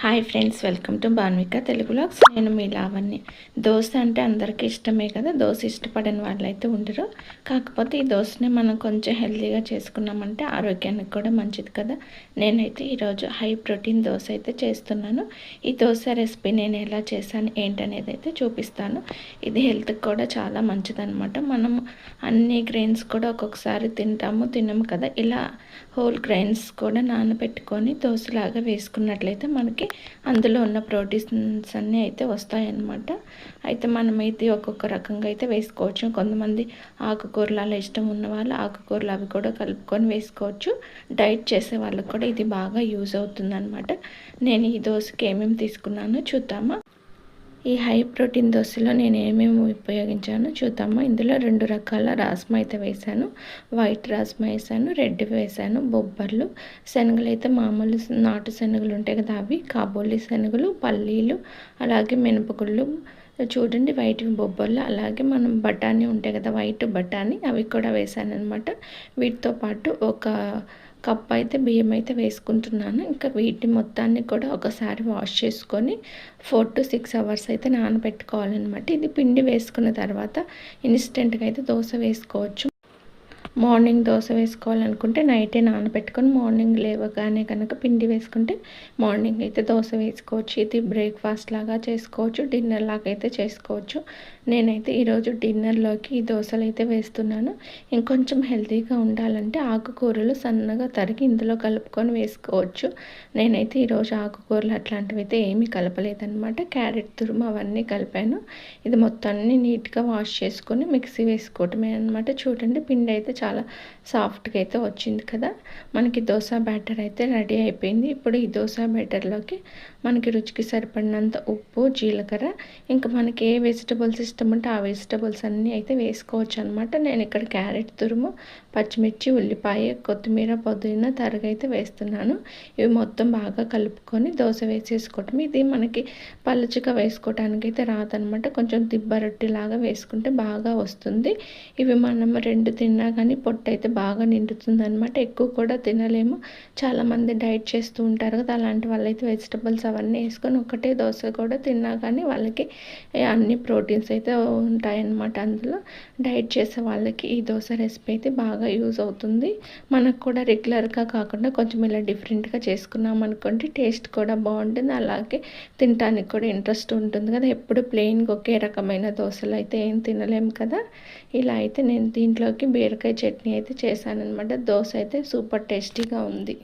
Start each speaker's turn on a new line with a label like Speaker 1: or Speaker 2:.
Speaker 1: Hi friends, welcome to Banvika Telugu vlogs. నేను మీ లావణ్య. దోశ అంటే అందరికీ ఇష్టమే కదా. దోశ ఇష్టపడని వాళ్ళైతే ఉండరు. కాకపోతే ఈ దోశని మనం కొంచెం హెల్తీగా చేసుకున్నామంటే ఆరోగ్యానికి కూడా మంచిది కదా. నేనైతే ఈరోజు హై ప్రోటీన్ దోశ అయితే చేస్తున్నాను. ఈ దోశ రెసిపీ నేను ఎలా చేశాను ఏంటనేది అయితే చూపిస్తాను. ఇది హెల్త్కి కూడా చాలా మంచిదన్నమాట. మనం అన్ని గ్రెయిన్స్ కూడా ఒక్కొక్కసారి తినము కదా. ఇలా హోల్ గ్రెయిన్స్ కూడా నానబెట్టుకొని దోశలాగా వేసుకున్నట్లయితే మనకి అందులో ఉన్న ప్రోటీన్స్ అన్నీ అయితే వస్తాయన్నమాట. అయితే మనం ఇది ఒక్కొక్క రకంగా అయితే వేసుకోవచ్చు. కొంతమంది ఆకుకూరలు అలా ఇష్టం ఉన్న వాళ్ళు ఆకుకూరలు అవి కూడా కలుపుకొని వేసుకోవచ్చు. డైట్ చేసే వాళ్ళకి కూడా ఇది బాగా యూజ్ అవుతుందన్నమాట. నేను ఈ దోశకి ఏమేమి తీసుకున్నానో చూద్దామా. ఈ హై ప్రోటీన్ దోశలో నేను ఏమేమి ఉపయోగించానో చూద్దామా. ఇందులో 2 రకాల రాజ్మా అయితే వేశాను. వైట్ రాజ్మా వేసాను, రెడ్ వేసాను, బొబ్బర్లు, శనగలు అయితే మామూలు నాటు శనగలు ఉంటాయి కదా అవి, కాబోలి శనగలు, పల్లీలు, అలాగే మినపగుళ్ళు చూడండి, వైట్ బొబ్బర్లు, అలాగే మనం బఠానీ ఉంటాయి కదా వైట్ బఠానీ, అవి కూడా వేసాను అనమాట. వీటితో పాటు ఒక కప్ అయితే బియ్యం అయితే వేసుకుంటున్నాను. ఇంకా వీటి మొత్తాన్ని కూడా ఒకసారి వాష్ చేసుకొని 4 to 6 అవర్స్ అయితే నానబెట్టుకోవాలన్నమాట. ఇది పిండి వేసుకున్న తర్వాత ఇన్స్టెంట్గా అయితే దోశ వేసుకోవచ్చు. మార్నింగ్ దోశ వేసుకోవాలనుకుంటే నైటే నానబెట్టుకొని మార్నింగ్ లేవగానే కనుక పిండి వేసుకుంటే మార్నింగ్ అయితే దోశ వేసుకోవచ్చు. ఇది బ్రేక్ఫాస్ట్ లాగా చేసుకోవచ్చు, డిన్నర్ లాగా అయితే చేసుకోవచ్చు. నేనైతే ఈరోజు డిన్నర్లోకి ఈ దోశలు అయితే వేస్తున్నాను. ఇంకొంచెం హెల్తీగా ఉండాలంటే ఆకుకూరలు సన్నగా తరిగి ఇందులో కలుపుకొని వేసుకోవచ్చు. నేనైతే ఈరోజు ఆకుకూరలు అట్లాంటివి అయితే ఏమీ కలపలేదన్నమాట. క్యారెట్ తురుము అవన్నీ కలిపాను. ఇది మొత్తాన్ని నీట్గా వాష్ చేసుకొని మిక్సీ వేసుకోవటమే అనమాట. చూడండి, పిండి అయితే చాలా సాఫ్ట్గా అయితే వచ్చింది కదా. మనకి దోశ బ్యాటర్ అయితే రెడీ అయిపోయింది. ఇప్పుడు ఈ దోశ బ్యాటర్లోకి మనకి రుచికి సరిపడినంత ఉప్పు, జీలకర్ర, ఇంకా మనకి ఏ వెజిటబుల్స్ ఇష్టం ఉంటే ఆ వెజిటబుల్స్ అన్నీ అయితే వేసుకోవచ్చు అనమాట. నేను ఇక్కడ క్యారెట్ తురుము, పచ్చిమిర్చి, ఉల్లిపాయ, కొత్తిమీర, పుదీనా తరుగైతే వేస్తున్నాను. ఇవి మొత్తం బాగా కలుపుకొని దోశ వేసేసుకోవటం. ఇది మనకి పలుచగా వేసుకోవడానికి అయితే రాదనమాట. కొంచెం దిబ్బ రొట్టెలాగా వేసుకుంటే బాగా వస్తుంది. ఇవి మనం 2 తిన్నా కానీ పొట్టు అయితే బాగా నిండుతుంది అనమాట. ఎక్కువ కూడా తినలేము. చాలామంది డైట్ చేస్తూ ఉంటారు కదా, అలాంటి వాళ్ళైతే వెజిటబుల్స్ అవన్నీ వేసుకొని ఒకటే దోశ కూడా తిన్నా కానీ వాళ్ళకి అన్ని ప్రోటీన్స్ అయితే ఉంటాయన్నమాట. అందులో డైట్ చేసే వాళ్ళకి ఈ దోశ రెసిపీ అయితే బాగా యూజ్ అవుతుంది. మనకు కూడా రెగ్యులర్గా కాకుండా కొంచెం ఇలా డిఫరెంట్గా చేసుకున్నాం అనుకోండి, టేస్ట్ కూడా బాగుంటుంది. అలాగే తినడానికి కూడా ఇంట్రెస్ట్ ఉంటుంది కదా. ఎప్పుడు ప్లెయిన్గా ఒకే రకమైన దోశలు అయితే ఏం తినలేము కదా. ఇలా అయితే నేను దీంట్లోకి బీరకాయ చట్నీ అయితే చేశానన్నమాట. దోశ అయితే సూపర్ టేస్టీగా ఉంది.